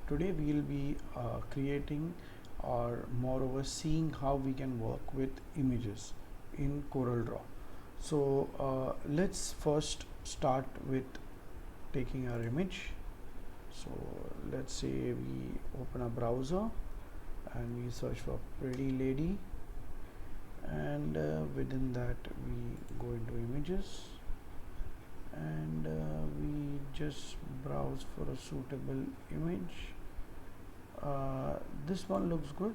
today we will be creating or moreover seeing how we can work with images in CorelDraw. So let's first start with taking our image. So let's say we open a browser and we search for pretty lady, and within that we go into images, and we just browse for a suitable image. This one looks good.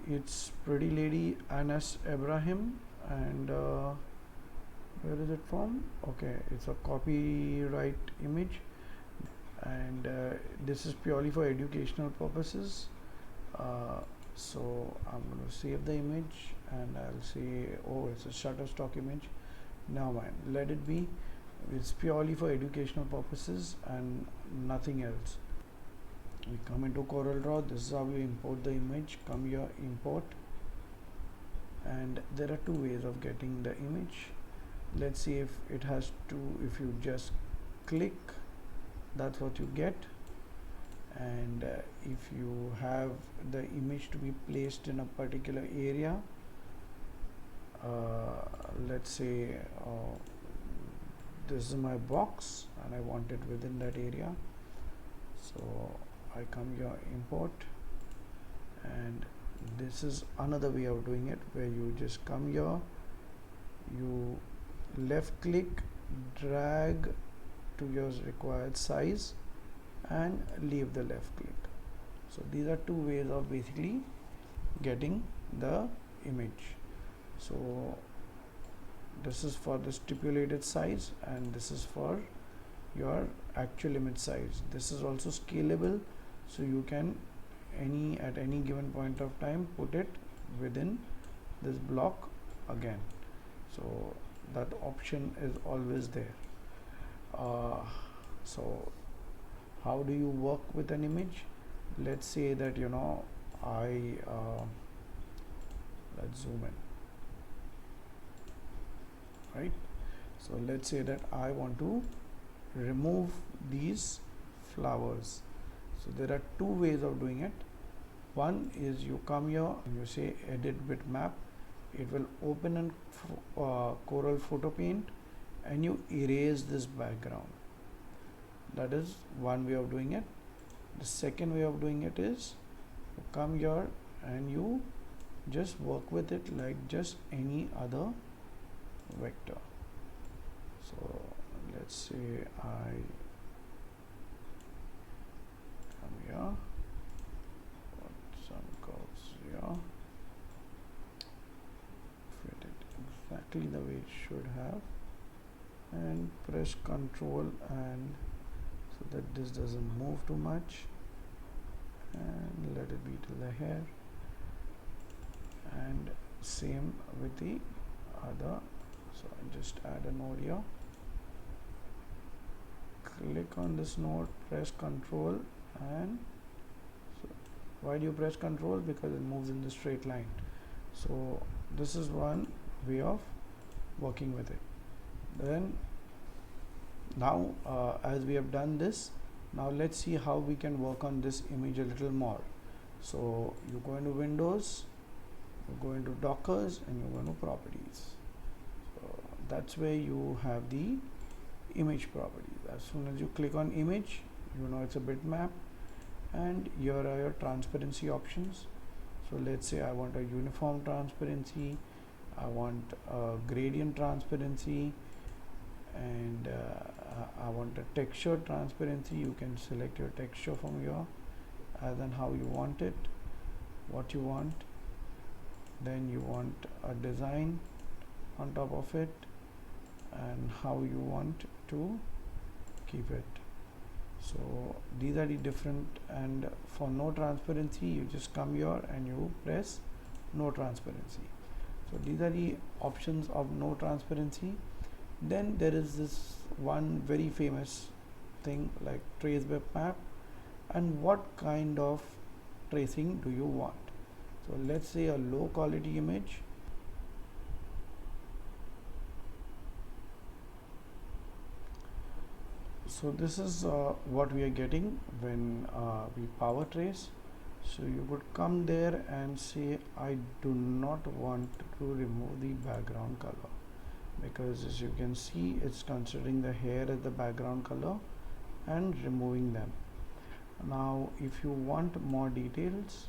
It's pretty lady Anas Ibrahim, and where is it from? Okay, it's a copyright image, and this is purely for educational purposes. So I'm going to save the image and I'll say, oh, it's a Shutterstock image. Now mind, let it be. It's purely for educational purposes and nothing else. We come into CorelDraw. This is how we import the image. Come here, import, and there are two ways of getting the image. Let's see if it has to. If you just click, that's what you get. And if you have the image to be placed in a particular area, let's say this is my box and I want it within that area, so I come here, import, and this is another way of doing it, where you just come here, you left click, drag to your required size and leave the left click. So these are two ways of basically getting the image. So this is for the stipulated size and this is for your actual image size. This is also scalable, so you can at any given point of time put it within this block again. So that option is always there. So how do you work with an image? Let's say that let's zoom in, right? So let's say that I want to remove these flowers. So there are two ways of doing it. One is you come here and you say edit bitmap. It will open in Corel Photo Paint and you erase this background. That is one way of doing it. The second way of doing it is you come here and you just work with it like just any other vector. So let's say I come here, put some curves here, fit it exactly the way it should have, and press Ctrl and so that this doesn't move too much, and let it be till the hair, and same with the other. So I just add a node here, click on this node, press Ctrl, and so why do you press Ctrl? Because it moves in the straight line. So this is one way of working with it. Then now as we have done this, now let's see how we can work on this image a little more. So you go into Windows, you go into Dockers, and you go into Properties. So that's where you have the image properties. As soon as you click on image, you know it's a bitmap, and here are your transparency options. So let's say I want a uniform transparency, I want a gradient transparency, and I want a texture transparency. You can select your texture from here as and how you want it, what you want. Then you want a design on top of it and how you want to keep it. So these are the different, and for no transparency you just come here and you press no transparency. So these are the options of no transparency. Then there is this one very famous thing like trace bitmap, and what kind of tracing do you want? So let's say a low quality image. So this is what we are getting when we power trace. So you would come there and say I do not want to remove the background color, because as you can see it's considering the hair as the background color and removing them. Now if you want more details,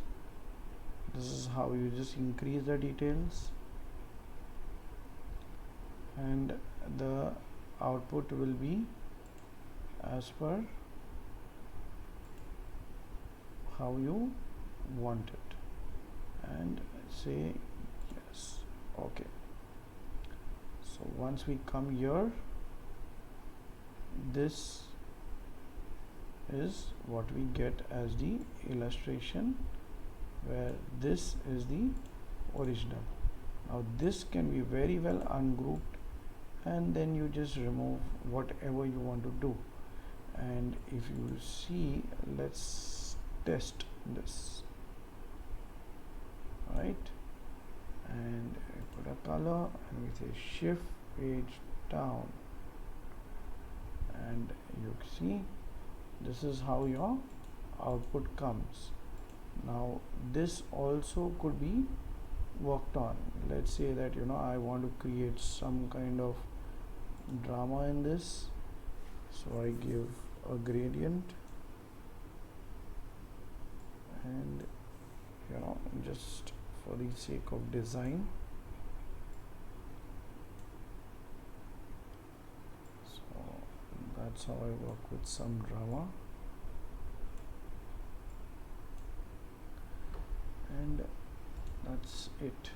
this is how you just increase the details, and the output will be as per how you want it, and say yes. Okay, so once we come here, this is what we get as the illustration, where this is the original. Now this can be very well ungrouped, and then you just remove whatever you want to do. And if you see, let's test this, right? And we put a color and we say shift page down, and you see this is how your output comes. Now this also could be worked on. Let's say that I want to create some kind of drama in this, so I give a gradient, and just for the sake of design, so that's how I work with some drama. And that's it.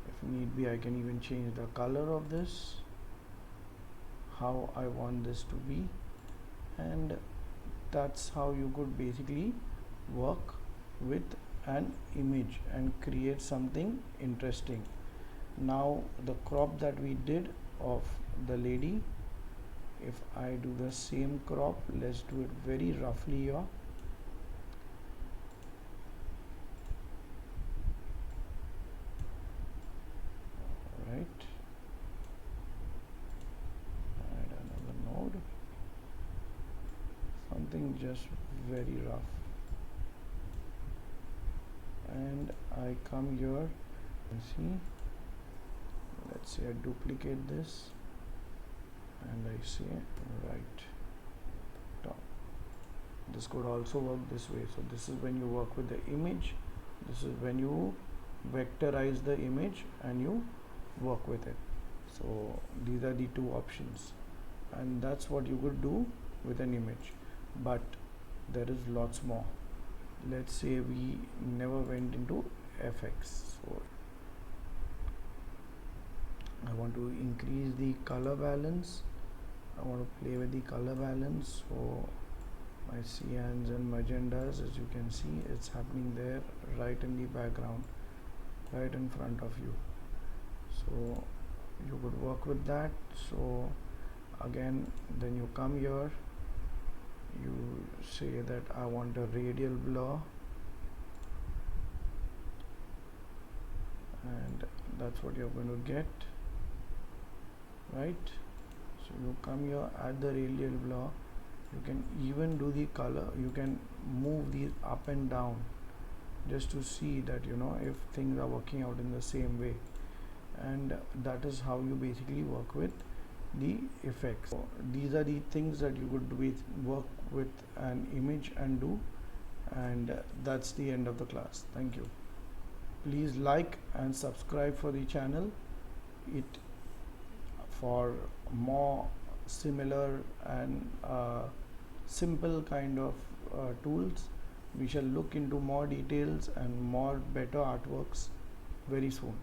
If need be, I can even change the color of this, how I want this to be, and that's how you could basically work with an image and create something interesting. Now the crop that we did of the lady, if I do the same crop, let's do it very roughly here. Right, add another node, something just very rough, and I come here and see, let's say I duplicate this and I say right top. This could also work this way. So this is when you work with the image, this is when you vectorize the image and you work with it. So these are the two options, and that's what you could do with an image. But there is lots more. Let's say we never went into FX, so I want to increase the color balance. I want to play with the color balance. So my cyans and magentas, as you can see, it's happening there right in the background, right in front of you. So you could work with that. So again, then you come here, you say that I want a radial blur, and that's what you're going to get, right? So you come here, add the radial blur. You can even do the color, you can move these up and down just to see that if things are working out in the same way. And that is how you basically work with the effects. So these are the things that you could work with an image and do, and that's the end of the class. Thank you. Please like and subscribe for the channel for more similar and simple kind of tools. We shall look into more details and more better artworks very soon.